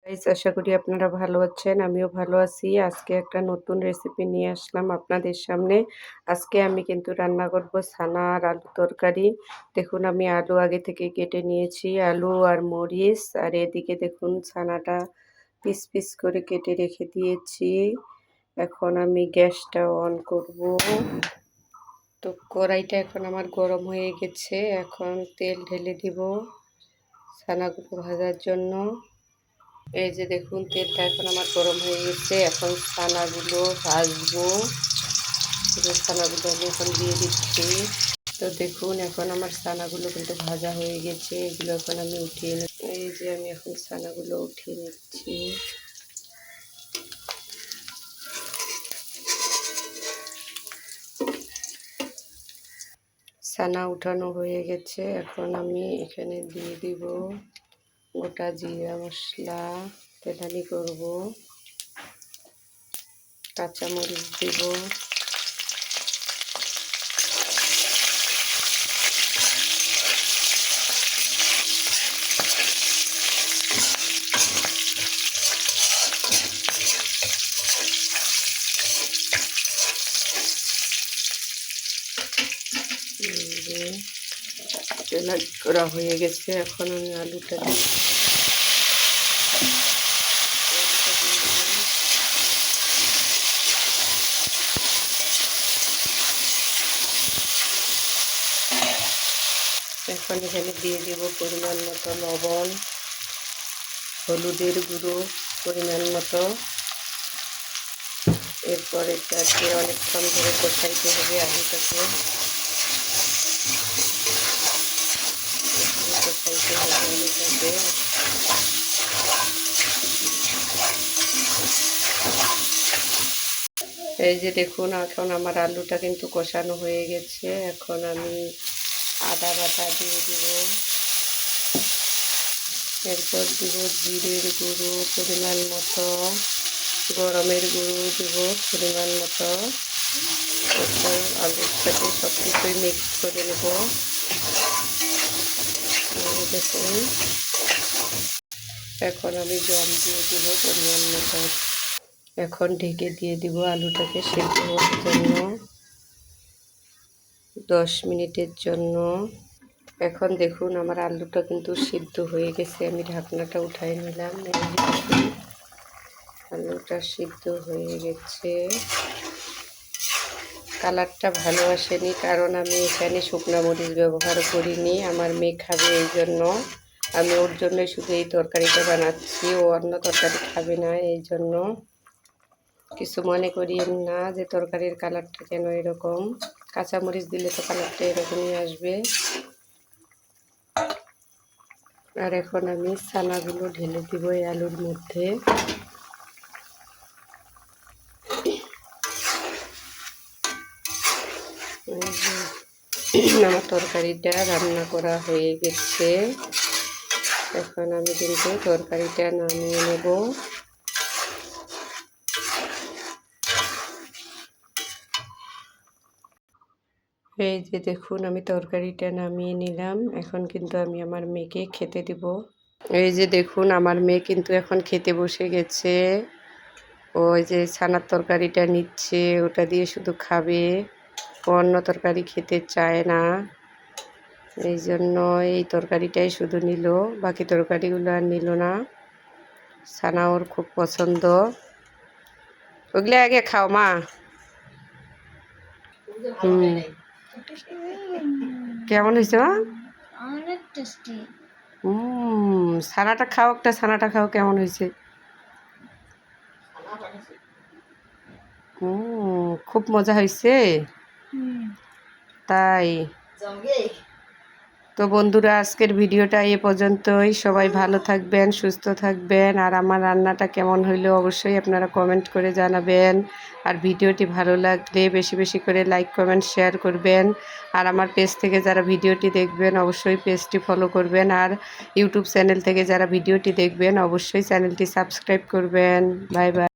Guys, আশা করি আপনারা ভালো আছেন। আমিও ভালো আছি। আজকে একটা নতুন রেসিপি নিয়ে আসলাম আপনাদের সামনে। আজকে আমি কিন্তু রান্না করব ছানা আর আলু তরকারি। দেখুন, আমি আলু আগে থেকে কেটে নিয়েছি, আলু আর মরিচ, আর এদিকে দেখুন ছানাটা পিস পিস করে কেটে রেখে দিয়েছি। এখন আমি গ্যাসটা অন করব। তো কড়াইটা এখন আমার গরম হয়ে গেছে। এখন তেল ঢেলে দিব ছানাগুলো ভাজার জন্য। এই যে দেখুন, তেলটা এখন আমার গরম হয়ে গেছে। এখন ছানাগুলো ভাজবো। ছানাগুলো আমি এখন দিয়ে দিচ্ছি। তো দেখুন, এখন আমার ছানাগুলো কিন্তু ভাজা হয়ে গেছে। এগুলো এখন আমি উঠিয়ে নিচ্ছি। এই যে আমি এখন ছানাগুলো উঠিয়ে নিচ্ছি। ছানা উঠানো হয়ে গেছে। এখন আমি এখানে দিয়ে দিব গোটা জিরা মশলা, তেলানি করব, কাঁচামরিচ দিব, তেলানি করা হয়ে গেছে। এখন আমি আলুটা দিয়ে এখন এখানে দিয়ে দেব পরিমাণ মতো লবণ, হলুদের গুঁড়ো পরিমাণ মতো। এরপর এটাকে অনেকক্ষণ ধরে কষাইতে হবে। আলুটাকে কষাইতে হবে আলুটাকে। এই যে দেখুন, এখন আমার আলুটা কিন্তু কষানো হয়ে গেছে। এখন আমি আদা বাটা দিয়ে দিব। এরপর দিব জিরের গুঁড়ো পরিমাণ মতো, গরমের গুঁড়ো দিব পরিমাণ মতো। আলুর সাথে সব কিছুই মিক্স করে নেব। দেখুন, এখন আমি জল দিয়ে দিব পরিমাণ মতো। এখন ঢেকে দিয়ে দিব আলুটাকে সেদ্ধ হওয়ার জন্য 10 মিনিটের জন্য। এখন দেখুন, আমার আলুটা কিন্তু সিদ্ধ হয়ে গেছে। আমি ঢাকনাটা উঠাই নিলাম। আলুটা সিদ্ধ হয়ে গেছে। কালারটা ভালো আসেনি, কারণ আমি এখানে শুকনো মরিচ ব্যবহার করিনি। আমার মেয়ে খাবে, এই জন্য আমি ওর জন্যই শুধু এই তরকারিটা বানাচ্ছি। ও অন্য তরকারি খাবে না, এই জন্য কিছু মনে করিয়েন না যে তরকারির কালারটা কেন এরকম। কাঁচামরিচ দিলে তো কালারটা এরকমই আসবে। আর এখন আমি ছানাগুলো ঢেলে দিব এই আলুর মধ্যে। আমার তরকারিটা রান্না করা হয়ে গেছে। এখন আমি কিন্তু তরকারিটা নামিয়ে নেব। এই যে দেখুন, আমি তরকারিটা নামিয়ে নিলাম। এখন কিন্তু আমি আমার মেয়েকে খেতে দিব। এই যে দেখুন, আমার মেয়ে কিন্তু এখন খেতে বসে গেছে। ওই যে ছানার তরকারিটা নিচ্ছে, ওটা দিয়ে শুধু খাবে। অন্য তরকারি খেতে চায় না, এই জন্য এই তরকারিটাই শুধু নিল, বাকি তরকারিগুলো আর নিল না। ছানা ওর খুব পছন্দ। ওগুলো আগে খাও মা। কেমন হয়েছে মা? অনেক টেস্টি। ছানাটা খাও, একটা ছানাটা খাও, কেমন হয়েছে? খুব মজা হয়েছে তাই। তো বন্ধুরা, আজকের ভিডিওটা এ পর্যন্তই। সবাই ভালো থাকবেন, সুস্থ থাকবেন। আর আমার রান্নাটা কেমন হইলো অবশ্যই আপনারা কমেন্ট করে জানাবেন। আর ভিডিওটি ভালো লাগলে বেশি বেশি করে লাইক, কমেন্ট, শেয়ার করবেন। আর আমার পেজ থেকে যারা ভিডিওটি দেখবেন অবশ্যই পেজটি ফলো করবেন। আর ইউটিউব চ্যানেল থেকে যারা ভিডিওটি দেখবেন অবশ্যই চ্যানেলটি সাবস্ক্রাইব করবেন। Bye bye.